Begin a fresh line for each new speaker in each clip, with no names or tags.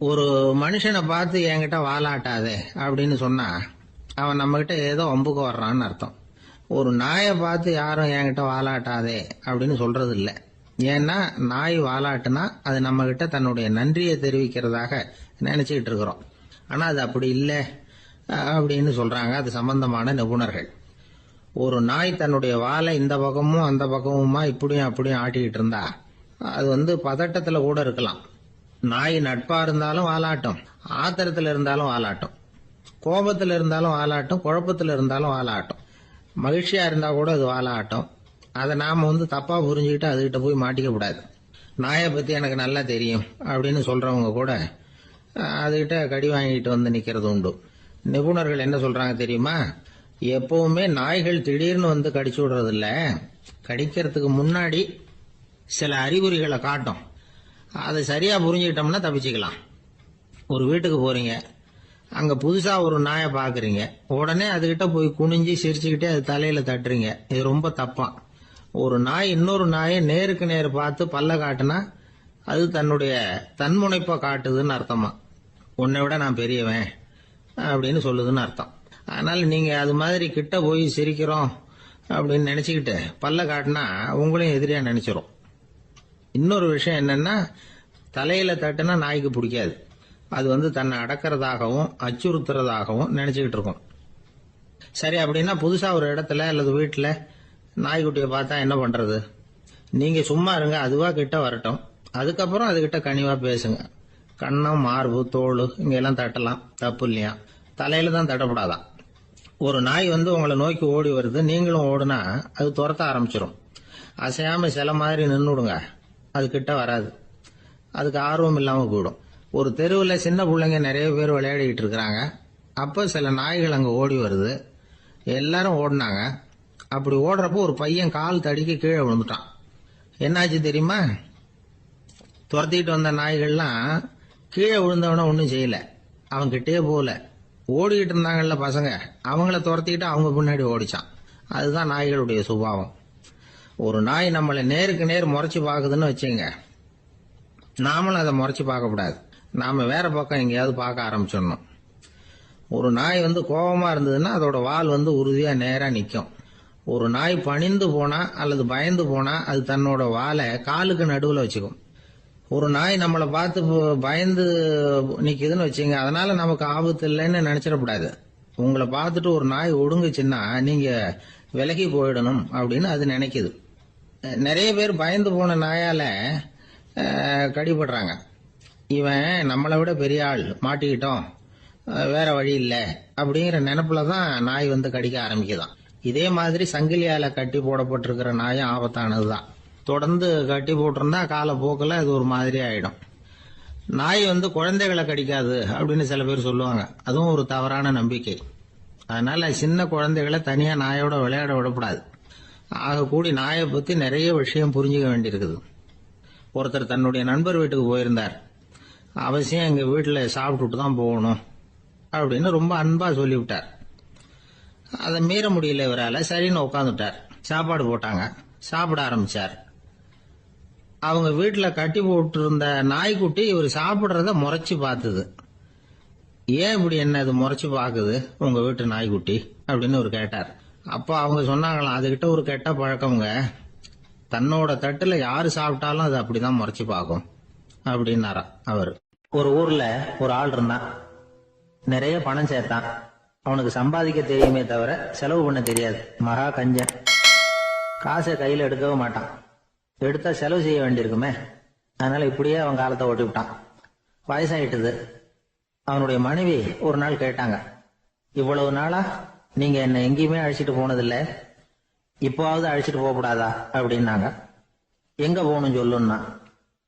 ஒரு மனுஷனை பார்த்து என்கிட்ட வாலாட்டாதே அப்படின்னு சொன்னா அவன் நம்ம கிட்ட ஏதோ வம்புக்கு வர்றான்னு அர்த்தம். ஒரு நாயை பார்த்து யாரும் என்கிட்ட வாலாட்டாதே அப்படின்னு சொல்றது இல்லை. ஏன்னா நாய் வாலாட்டுனா அது நம்ம கிட்ட தன்னுடைய நன்றியை தெரிவிக்கிறதாக நினைச்சுக்கிட்டு இருக்கிறோம். ஆனா அது அப்படி இல்லை அப்படின்னு சொல்றாங்க அது சம்பந்தமான நிபுணர்கள். ஒரு நாய் தன்னுடைய வாலை இந்த பக்கமும் அந்த பக்கமுமா இப்படியும் அப்படியும் ஆட்டிக்கிட்டு இருந்தா அது பதட்டத்துல கூட இருக்கலாம். நாய் நட்பா இருந்தாலும் வாலாட்டும், ஆத்திரத்துல இருந்தாலும் வாலாட்டும், கோபத்துல இருந்தாலும் வாலாட்டும், குழப்பத்துல இருந்தாலும் வாலாட்டும், மகிழ்ச்சியா இருந்தா கூட அது வாலாட்டும். அதை நாம தப்பா புரிஞ்சுக்கிட்டு அதுகிட்ட போய் மாட்டிக்க கூடாது. நாயை பத்தி எனக்கு நல்லா தெரியும் அப்படின்னு சொல்றவங்க கூட அதுகிட்ட கடி வாங்கிட்டு நிக்கிறது உண்டு. நிபுணர்கள் என்ன சொல்றாங்க தெரியுமா? எப்பவுமே நாய்கள் திடீர்னு கடிச்சு விடுறது இல்ல, கடிக்கிறதுக்கு முன்னாடி சில அறிகுறிகளை காட்டும். அதை சரியா புரிஞ்சுக்கிட்டோம்னா தப்பிச்சுக்கலாம். ஒரு வீட்டுக்கு போறீங்க, அங்க புதுசா ஒரு நாயை பாக்குறீங்க, உடனே அதுகிட்ட போய் குனிஞ்சு சிரிச்சுக்கிட்டே அது தலையில தட்டுறீங்க. இது ரொம்ப தப்பா. ஒரு நாய் இன்னொரு நாயை நேருக்கு நேர் பார்த்து பல்ல காட்டுனா அது தன்னுடைய தன்முனைப்பை காட்டுதுன்னு அர்த்தமா. உன்னை விட நான் பெரியவன் அப்படின்னு சொல்லுதுன்னு அர்த்தம். அதனால நீங்க அது மாதிரி கிட்ட போய் சிரிக்கிறோம் அப்படின்னு நினைச்சுக்கிட்டு பல்ல காட்டினா உங்களையும் எதிரியா நினைச்சிரும். இன்னொரு விஷயம் என்னன்னா, தலையில தட்டுனா நாய்க்கு பிடிக்காது. அது தன்னை அடக்கிறதாகவும் அச்சுறுத்துறதாகவும் நினைச்சுக்கிட்டு இருக்கும். சரி, அப்படின்னா புதுசா ஒரு இடத்துல அல்லது வீட்டுல நாய்க்குட்டியை பார்த்தா என்ன பண்றது? நீங்க சும்மா இருங்க, அதுவா கிட்ட வரட்டும். அதுக்கப்புறம் அதுகிட்ட கனிவா பேசுங்க. கண்ணம், மார்பு, தோல் இங்கெல்லாம் தட்டலாம், தப்பு இல்லையா? தலையில தான் தட்டப்படாதான். ஒரு நாய் உங்களை நோக்கி ஓடி வருது, நீங்களும் ஓடுனா அது துரத்த ஆரம்பிச்சிடும். அசையாம சில மாதிரி நின்றுடுங்க, அது கிட்ட வராது. அதுக்கு ஆர்வம் இல்லாம போயிடும். ஒரு தெருவில் சின்ன பிள்ளைங்க நிறைய பேர் விளையாடிக்கிட்டு இருக்கிறாங்க. அப்ப சில நாய்கள் அங்க ஓடி வருது. எல்லாரும் ஓடினாங்க. அப்படி ஓடுறப்போ ஒரு பையன் கால் தடிக்க கீழே விழுந்துட்டான். என்னாச்சு தெரியுமா? துரத்திட்டு வந்த நாய்கள்லாம் கீழே விழுந்தவன ஒன்றும் செய்யல, அவன் கிட்டே போகல. ஓடிக்கிட்டு இருந்தாங்கல்ல பசங்க, அவங்கள துரத்திக்கிட்டு அவங்க பின்னாடி ஓடிச்சான். அதுதான் நாய்களுடைய சுபாவம். ஒரு நாய் நம்மளை நேருக்கு நேர் முறைச்சு பாக்குதுன்னு வச்சுங்க, நாமளும் அதை முறைச்சு பார்க்க கூடாது. நாம வேற பக்கம் எங்கேயாவது பார்க்க ஆரம்பிச்சிடணும். ஒரு நாய் கோபமா இருந்ததுன்னா அதோட வால் உறுதியா நேரா நிக்கும். ஒரு நாய் பணிந்து போனா அல்லது பயந்து போனா அது தன்னோட வாலை காலுக்கு நடுவுல வச்சுக்கும். ஒரு நாய் நம்மளை பார்த்து பயந்து நிக்குதுன்னு வச்சுங்க, அதனால நமக்கு ஆபத்து இல்லைன்னு நினைச்சிடக்கூடாது. உங்களை பார்த்துட்டு ஒரு நாய் ஒடுங்குச்சுன்னா நீங்க விலகி போயிடணும் அப்படின்னு அது நினைக்குது. நிறைய பேர் பயந்து போன நாயால கடிபடுறாங்க. இவன் நம்மளை விட பெரிய ஆள், மாட்டிக்கிட்டோம், வேற வழி இல்லை அப்படிங்கிற நினைப்புல தான் நாய் கடிக்க ஆரம்பிக்குதான். இதே மாதிரி சங்கிலியால கட்டி போடப்பட்டிருக்கிற நாயும் ஆபத்தானதுதான். தொடர்ந்து கட்டி போட்டிருந்தா காலப்போக்கில் அது ஒரு மாதிரி ஆயிடும். நாய் குழந்தைகளை கடிக்காது அப்படின்னு சில பேர் சொல்லுவாங்க. அதுவும் ஒரு தவறான நம்பிக்கை. அதனால சின்ன குழந்தைகளை தனியா நாயோட விளையாட விடக்கூடாது. ஆக கூடி நாயை பத்தி நிறைய விஷயம் புரிஞ்சுக்க வேண்டியிருக்குது. ஒருத்தர் தன்னுடைய நண்பர் வீட்டுக்கு போயிருந்தார். அவசியம் எங்க வீட்டுல சாப்பிட்டுட்டு தான் போகணும் அப்படின்னு ரொம்ப அன்பா சொல்லிவிட்டார். அதை மீற முடியல இவரால. சரின்னு உட்காந்துட்டார். சாப்பாடு போட்டாங்க, சாப்பிட ஆரம்பிச்சார். அவங்க வீட்டுல கட்டி போட்டு இருந்த நாய்க்குட்டி இவர் சாப்பிடுறத முறைச்சு பார்த்தது. ஏன் இப்படி என்ன இது முறைச்சு பாக்குது உங்க வீட்டு நாய்க்குட்டி அப்படின்னு அவர் கேட்டார். அப்போ அவங்க சொன்னாங்களாம், அதுகிட்ட ஒரு கெட்ட பழக்கம்ங்க, தன்னோட தட்டுல யாரு சாப்பிட்டாலும் அது அப்படிதான் முறைச்சு பார்க்கும் அப்படின்னாரா அவர். ஒரு ஊர்ல ஒரு ஆள் இருந்தான். நிறைய பணம் சேர்த்தான். அவனுக்கு சம்பாதிக்க தெரியுமே தவிர செலவு பண்ண தெரியாது. மகா கஞ்சன். காசை கையில எடுக்கவே மாட்டான். எடுத்தா செலவு செய்ய வேண்டியிருக்குமே, அதனால இப்படியே அவன் காலத்தை ஓட்டி விட்டான். வயசாயிட்டுது. அவனுடைய மனைவி ஒரு நாள் கேட்டாங்க, இவ்வளவு நாளா நீங்க என்ன எங்கேயுமே அழைச்சிட்டு போனதில்ல, இப்போவாவது அழைச்சிட்டு போக கூடாதா அப்படின்னாங்க. எங்க போகணும் சொல்லுன்னா.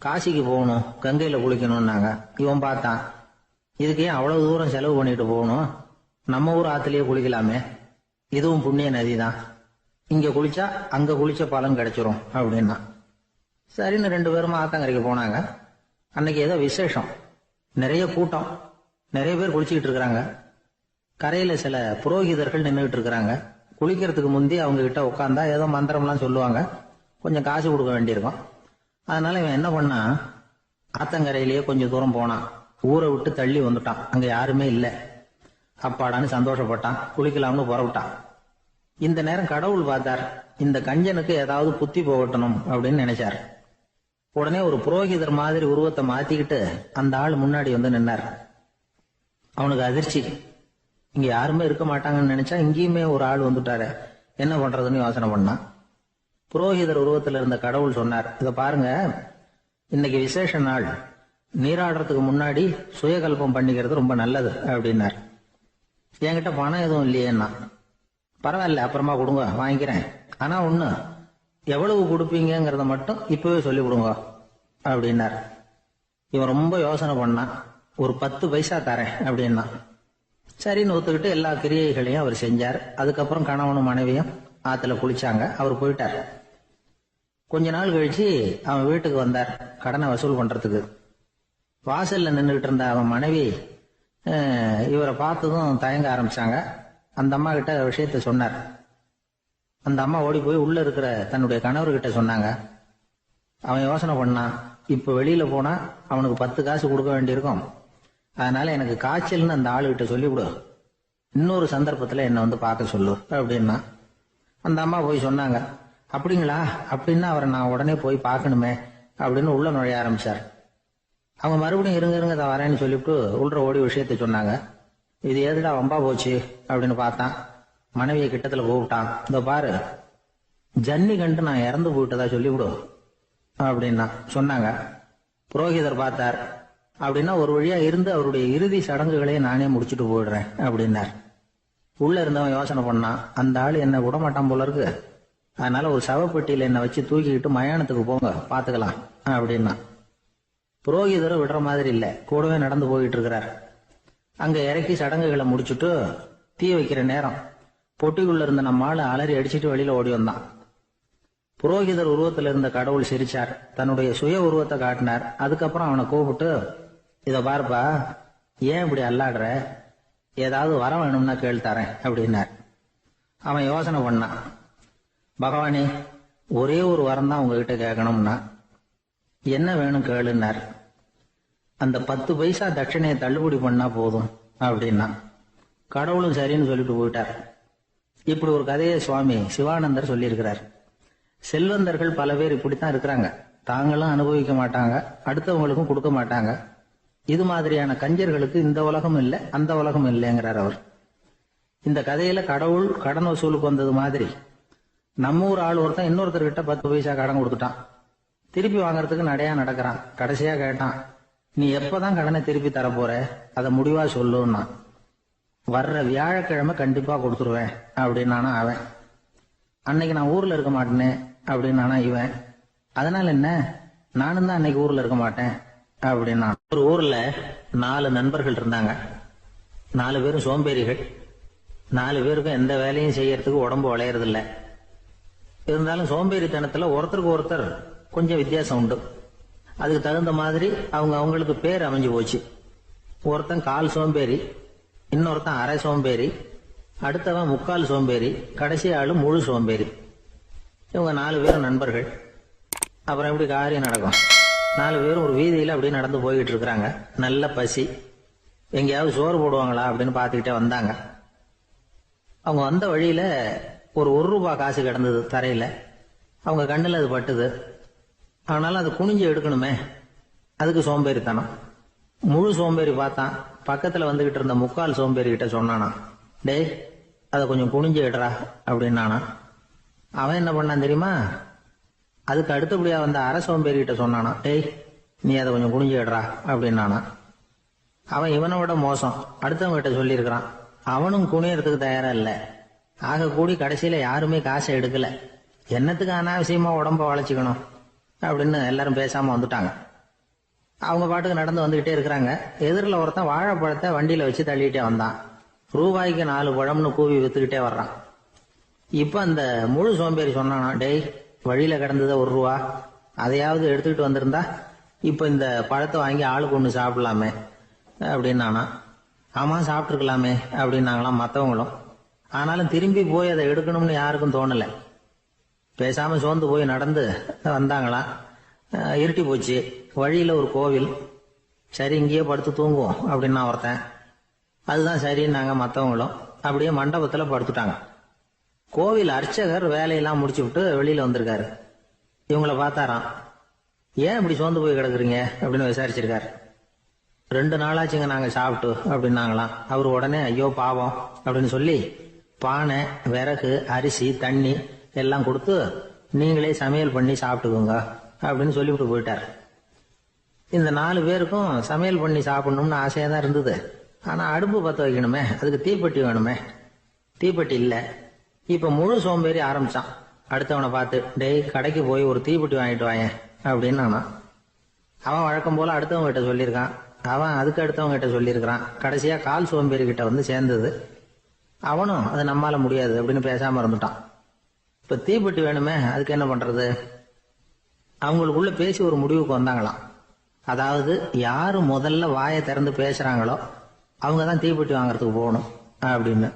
காசிக்கு போகணும், கங்கையில குளிக்கணும்னாங்க. இவன் பார்த்தான், இதுக்கு ஏன் அவ்வளவு தூரம் செலவு பண்ணிட்டு போகணும், நம்ம ஊர் ஆத்துலயே குளிக்கலாமே, இதுவும் புண்ணிய நதி தான், இங்க குளிச்சா அங்க குளிச்ச பலன் கிடைச்சிரும் அப்படின்னா. சரின்னு 2 பேரும் ஆத்தங்கரைக்கு போனாங்க. அன்னைக்கு ஏதோ விசேஷம், நிறைய கூட்டம், நிறைய பேர் குளிச்சுக்கிட்டு இருக்கிறாங்க. கரையில சில புரோகிதர்கள் நின்றுகிட்டு இருக்கிறாங்க. குளிக்கிறதுக்கு முந்தி அவங்க கிட்ட உட்காந்தா ஏதோ மந்திரம்லாம் சொல்லுவாங்க, கொஞ்சம் காசு கொடுக்க வேண்டியிருக்கும். அதனால இவன் என்ன பண்ணா, ஆத்தங்கரையிலேயே கொஞ்சம் தூரம் போனான். ஊரை விட்டு தள்ளி வந்துட்டான். அங்க யாருமே இல்லை. அப்பாடான்னு சந்தோஷப்பட்டான். குளிக்கலாம்னு புறப்பட்டான். இந்த நேரம் கடவுள் பார்த்தார். இந்த கஞ்சனுக்கு ஏதாவது புத்தி போகட்டணும் அப்படின்னு நினைச்சார். உடனே ஒரு புரோகிதர் மாதிரி உருவத்தை மாத்திக்கிட்டு அந்த ஆள் முன்னாடி வந்து நின்னார். அவனுக்கு அதிர்ச்சி. இங்க யாருமே இருக்க மாட்டாங்கன்னு நினைச்சா இங்கேயுமே ஒரு ஆள் வந்துட்டாரு, என்ன பண்றதுன்னு யோசனை பண்ணான். புரோகிதர் உருவத்தில் இருந்த கடவுள் சொன்னார், இத பாருங்க, இன்னைக்கு விசேஷ நாள், நீராடுறதுக்கு முன்னாடி சுயகல்பம் பண்ணிக்கிறது ரொம்ப நல்லது அப்படின்னார். என்கிட்ட பணம் எதுவும் இல்லையேன்னா. பரவாயில்ல, அப்புறமா கொடுங்க, வாங்கிக்கிறேன். ஆனா ஒண்ணு, எவ்வளவு கொடுப்பீங்கிறத மட்டும் இப்பவே சொல்லி கொடுங்க அப்படின்னார். இவன் ரொம்ப யோசனை பண்ணான். ஒரு 10 பைசா தரேன் அப்படின்னா. சரின்னு ஒத்துக்கிட்டு எல்லா கிரியைகளையும் அவர் செஞ்சார். அதுக்கப்புறம் கணவனும் மனைவியும் ஆத்துல குளிச்சாங்க. அவர் போயிட்டார். கொஞ்ச நாள் கழிச்சு அவன் வீட்டுக்கு வந்தார் கடனை வசூல் பண்றதுக்கு. வாசல்ல நின்றுகிட்டு இருந்த அவன் மனைவி இவரை பார்த்ததும் தயங்க ஆரம்பிச்சாங்க. அந்த அம்மா கிட்ட விஷயத்த சொன்னார். அந்த அம்மா ஓடி போய் உள்ள இருக்கிற தன்னுடைய கணவர்கிட்ட சொன்னாங்க. அவன் யோசனை பண்ணான், இப்ப வெளியில போனா அவனுக்கு 10 காசு கொடுக்க வேண்டியிருக்கும். அதனால எனக்கு காய்ச்சல்னு அந்த ஆளுகிட்ட சொல்லிவிடு, இன்னொரு சந்தர்ப்பத்துல என்ன வந்து பார்க்க சொல்லு அப்படின்னா. அந்த அம்மா போய் சொன்னாங்க. அப்படிங்களா, அப்படின்னா அவரை நான் உடனே போய் பார்க்கணுமே அப்படின்னு உள்ள நுழைய ஆரம்பிச்சார். அவங்க மறுபடியும் இருங்க தான் வரேன்னு சொல்லிவிட்டு உள்ள ஓடி விஷயத்த சொன்னாங்க. இது எதுடா வம்பா போச்சு அப்படின்னு பார்த்தான். மனைவியை கிட்டத்துல கூப்பிட்டான். இந்த பாரு, ஜன்னி கண்டு நான் இறந்து போயிட்டதா சொல்லிவிடு அப்படின்னா சொன்னாங்க. புரோகிதர் பார்த்தார். அப்படின்னா ஒரு வழியா இருந்து அவருடைய இறுதி சடங்குகளை நானே முடிச்சுட்டு போயிடுறேன் அப்படின்னார். உள்ள இருந்தவன் யோசனை பண்ணான், அந்த ஆள் என்ன விடமாட்டான் போல இருக்கு. அதனால ஒரு சவப்பெட்டியில என்னை வச்சு தூக்கிக்கிட்டு மயானத்துக்கு போங்க, பாத்துக்கலாம் அப்படின்னா. புரோகிதரும் விடுற மாதிரி இல்ல, கூடவே நடந்து போயிட்டு இருக்கிறார். அங்க இறக்கி சடங்குகளை முடிச்சுட்டு தீ வைக்கிற நேரம் பொட்டிக்குள்ள இருந்த நம்ம ஆளு அலறி அடிச்சுட்டு வெளியில ஓடி வந்தான். புரோகிதர் உருவத்தில் இருந்த கடவுள் சிரிச்சார். தன்னுடைய சுய உருவத்தை காட்டினார். அதுக்கப்புறம் அவனை கூப்பிட்டு, இத பாருப்பா, ஏன் இப்படி அல்லாடுற, ஏதாவது வரம் வேணும்னா கேள் தரேன் அப்படின்னார். அவன் யோசனை பண்ணான். பகவானே, ஒரே ஒரு வரம் தான் உங்ககிட்ட கேட்கணும்னா. என்ன வேணும் கேளுன்னார். அந்த 10 பைசா தட்சணையை தள்ளுபடி பண்ணா போதும் அப்படின்னா. கடவுளும் சரின்னு சொல்லிட்டு போயிட்டார். இப்படி ஒரு கதையை சுவாமி சிவானந்தர் சொல்லியிருக்கிறார். செல்வந்தர்கள் பல பேர் இப்படித்தான் இருக்கிறாங்க. தாங்களும் அனுபவிக்க மாட்டாங்க, அடுத்தவங்களுக்கும் கொடுக்க மாட்டாங்க. இது மாதிரியான கஞ்சர்களுக்கு இந்த உலகம் இல்லை, அந்த உலகம் இல்லைங்கிறார் அவர். இந்த கதையில கடவுள் கடன் வசூலுக்கு வந்தது மாதிரி நம்ம ஊர் ஆள் ஒருத்தன் இன்னொருத்தர்கிட்ட 10 பைசா கடன் கொடுத்துட்டான். திருப்பி வாங்கறதுக்கு நடையா நடக்கிறான். கடைசியா கேட்டான், நீ எப்பதான் கடனை திருப்பி தரப்போற, அதை முடிவா சொல்லுன்னா. வர்ற வியாழக்கிழமை கண்டிப்பா கொடுத்துருவேன் அப்படின்னானா அவன். அன்னைக்கு நான் ஊர்ல இருக்க மாட்டேனே அப்படின்னானா இவன். அதனால என்ன, நானும் தான் அன்னைக்கு ஊர்ல இருக்க மாட்டேன் அப்படின்னா. ஒரு ஊர்ல 4 நண்பர்கள் இருந்தாங்க. 4 பேரும் சோம்பேறிகள். 4 பேருக்கும் எந்த வேலையும் செய்யறதுக்கு உடம்பு வளையறது இல்ல. இருந்தாலும் சோம்பேறித்தனத்துல ஒருத்தருக்கு ஒருத்தர் கொஞ்சம் வித்தியாசம் உண்டு. அதுக்கு தகுந்த மாதிரி அவங்களுக்கு பேர் அமைஞ்சு போச்சு. ஒருத்தன் கால் சோம்பேறி, இன்னொருத்தன் அரை சோம்பேறி, அடுத்தவன் முக்கால் சோம்பேறி, கடைசி ஆளு முழு சோம்பேறி. இவங்க 4 பேரும் நண்பர்கள். அப்புறம் எப்படி காரியம் நடக்கும்? 4 பேரும் ஒரு வீதியில அப்படியே நடந்து போய்கிட்டு இருக்கிறாங்க. நல்ல பசி. எங்கேயாவது சோறு போடுவாங்களா அப்படின்னு பாத்துக்கிட்டே வந்தாங்க. அவங்க வந்த வழியில ஒரு 1 ரூபாய் காசு கிடந்தது தரையில. அவங்க கண்ணுல அது பட்டுது. ஆனாலும் அது குனிஞ்சு எடுக்கணுமே, அதுக்கு சோம்பேறித்தனம். முழு சோம்பேறி பார்த்தான். பக்கத்துல வந்துகிட்டு இருந்த முக்கால் சோம்பேறி கிட்ட சொன்னானா, டேய் அதை கொஞ்சம் குனிஞ்சு எடுறா அப்படின்னானா. அவன் என்ன பண்ணான் தெரியுமா, அதுக்கு அடுத்தபடியா வந்த அரை சோம்பேறி கிட்ட சொன்னானா, டேய் நீ அதை கொஞ்சம் குனிஞ்சு எடுறா அப்படின்னானா. அவன் இவனை விட மோசம், அடுத்தவங்க கிட்ட சொல்லியிருக்கிறான். அவனும் குனியறதுக்கு தயாரா இல்ல. ஆக கூடி கடைசியில யாருமே காசை எடுக்கல. என்னத்துக்கு அனாவசியமா உடம்ப வளைச்சுக்கணும் அப்படின்னு எல்லாரும் பேசாம வந்துட்டாங்க. அவங்க பாட்டுக்கு நடந்து வந்துகிட்டே இருக்கிறாங்க. எதிரில் ஒருத்தன் வாழைப்பழத்தை வண்டியில வச்சு தள்ளிட்டே வந்தான். ரூபாய்க்கு 4 பழம்னு கூவி வித்துக்கிட்டே வர்றான். இப்ப அந்த முழு சோம்பேறி சொன்னானா, டேய் வழியில கிடந்தது 1 ரூபா, அதையாவது எடுத்துக்கிட்டு வந்திருந்தா இப்ப இந்த பழத்தை வாங்கி ஆளுக்கு 1 சாப்பிடலாமே அப்படின்னானா. ஆமா சாப்பிட்டுருக்கலாமே அப்படின்னாங்களாம் மற்றவங்களும். ஆனாலும் திரும்பி போய் அதை எடுக்கணும்னு யாருக்கும் தோணலை. பேசாம சோர்ந்து போய் நடந்து வந்தாங்களாம். இருட்டி போச்சு. வழியில ஒரு கோவில். சரி இங்கேயே படுத்து தூங்குவோம் அப்படின்னா ஒருத்தன். அதுதான் சரின்னாங்க மற்றவங்களும். அப்படியே மண்டபத்தில் படுத்துட்டாங்க. கோவில் அர்ச்சகர் வேலையெல்லாம் முடிச்சு விட்டு வெளியில வந்திருக்காரு. இவங்கள பார்த்தாராம். ஏன் இப்படி சோர்ந்து போய் கிடக்குறீங்க அப்படின்னு விசாரிச்சிருக்காரு. 2 நாளாச்சுங்க நாங்க சாப்பிட்டு அப்படின்னாங்களாம். அவர் உடனே ஐயோ பாவம் அப்படின்னு சொல்லி பானை, விறகு, அரிசி, தண்ணி எல்லாம் கொடுத்து நீங்களே சமையல் பண்ணி சாப்பிட்டுக்கோங்க அப்படின்னு சொல்லிவிட்டு போயிட்டார். இந்த 4 பேருக்கும் சமையல் பண்ணி சாப்பிடணும்னு ஆசையா தான் இருந்தது. ஆனா அடுப்பு பற்ற வைக்கணுமே, அதுக்கு தீப்பெட்டி வேணுமே. தீப்பெட்டி இல்லை. இப்ப முழு சோம்பேறி ஆரம்பிச்சான். அடுத்தவனை பார்த்து, டேய் கடைக்கு போய் ஒரு தீப்பெட்டி வாங்கிட்டு வாயேன் அப்படின்னு நானான். அவன் வழக்கம் போல அடுத்தவங்க கிட்ட சொல்லியிருக்கான். அவன் அதுக்கு அடுத்தவங்க கிட்ட சொல்லியிருக்கிறான். கடைசியா கால் சோம்பேறி கிட்ட வந்து சேர்ந்தது. அவனும் அது நம்மால முடியாது அப்படின்னு பேசாம இருந்துட்டான். இப்ப தீப்பெட்டி வேணுமே, அதுக்கு என்ன பண்றது? அவங்களுக்குள்ள பேசி ஒரு முடிவுக்கு வந்தாங்களாம். அதாவது யாரு முதல்ல வாயை திறந்து பேசுறாங்களோ அவங்கதான் தீப்பெட்டி வாங்கறதுக்கு போகணும் அப்படின்னு.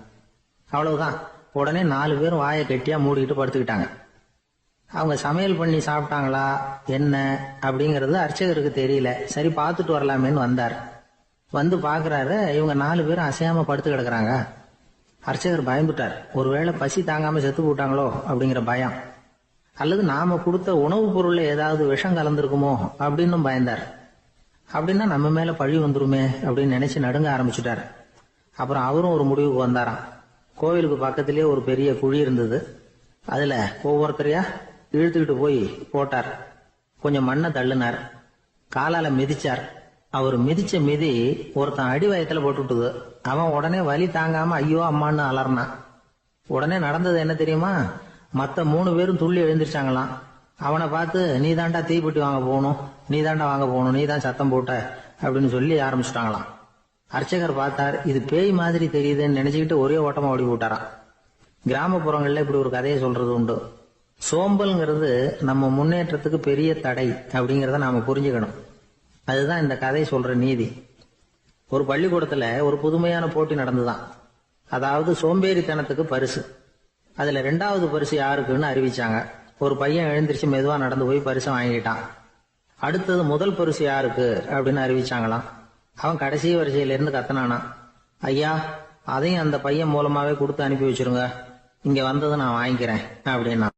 அவ்வளவுதான். உடனே 4 பேரும் வாயை கெட்டியா மூடிக்கிட்டு படுத்துக்கிட்டாங்க. அவங்க சமையல் பண்ணி சாப்பிட்டாங்களா என்ன அப்படிங்கறது அர்ச்சகருக்கு தெரியல. சரி பார்த்துட்டு வரலாமேன்னு வந்தார். வந்து பாக்குறாரு, இவங்க 4 பேரும் அசையாம படுத்து கிடக்குறாங்க. அர்ச்சகர் பயந்துட்டார். ஒருவேளை பசி தாங்காம செத்து போட்டாங்களோ அப்படிங்கிற பயம், அல்லது நாம கொடுத்த உணவுப் பொருள்ல ஏதாவது விஷம் கலந்துருக்குமோ அப்படின்னு பயந்தார். அப்படின்னா நம்ம மேல பழி வந்துருமே அப்படின்னு நினைச்சு நடுங்க ஆரம்பிச்சுட்டாரு. அப்புறம் அவரும் ஒரு முடிவுக்கு வந்தாராம். கோவிலுக்கு பக்கத்திலேயே ஒரு பெரிய குழி இருந்தது. அதுல ஒவ்வொருத்தரையா இழுத்துக்கிட்டு போய் போட்டார். கொஞ்சம் மண்ணை தள்ளினார். காலால மிதிச்சார். அவர் மிதிச்ச மிதி ஒருத்தன் அடி வயத்துல போட்டுவிட்டது. அவன் உடனே வலி தாங்காம ஐயோ அம்மான்னு அலர்னான். உடனே நடந்தது என்ன தெரியுமா? மத்த 3 பேரும் துள்ளி எழுந்திருச்சாங்களாம். அவனை பார்த்து நீ தாண்டா தீப்பெட்டி வாங்க போகணும், நீ தாண்டா வாங்க போகணும், நீ தான் சத்தம் போட்ட அப்படின்னு சொல்லி ஆரம்பிச்சுட்டாங்களாம். அர்ச்சகர் பார்த்தார். இது பேய் மாதிரி தெரியுதுன்னு நினைச்சுக்கிட்டு ஒரே ஓட்டமா ஓடி போட்டாராம். கிராமப்புறங்கள்ல இப்படி ஒரு கதையை சொல்றது உண்டு. சோம்பல்ங்கிறது நம்ம முன்னேற்றத்துக்கு பெரிய தடை அப்படிங்கறத நாம புரிஞ்சுக்கணும். அதுதான் இந்த கதை சொல்ற நீதி. ஒரு பள்ளிக்கூடத்துல ஒரு புதுமையான போட்டி நடந்துதான். அதாவது சோம்பேறித்தனத்துக்கு பரிசு. அதுல 2வது பரிசு யாருக்குன்னு அறிவிச்சாங்க. ஒரு பையன் எழுந்திருச்சு மெதுவா நடந்து போய் பரிசை வாங்கிட்டான். அடுத்தது முதல் பரிசு யாருக்கு அப்படின்னு அறிவிச்சாங்களாம். அவன் கடைசி வரிசையில இருந்து கத்தனானா, ஐயா அதையும் அந்த பையன் மூலமாவே கொடுத்து அனுப்பி வச்சிருங்க, இங்க வந்ததை நான் வாங்கிக்கிறேன் அப்படின்னா.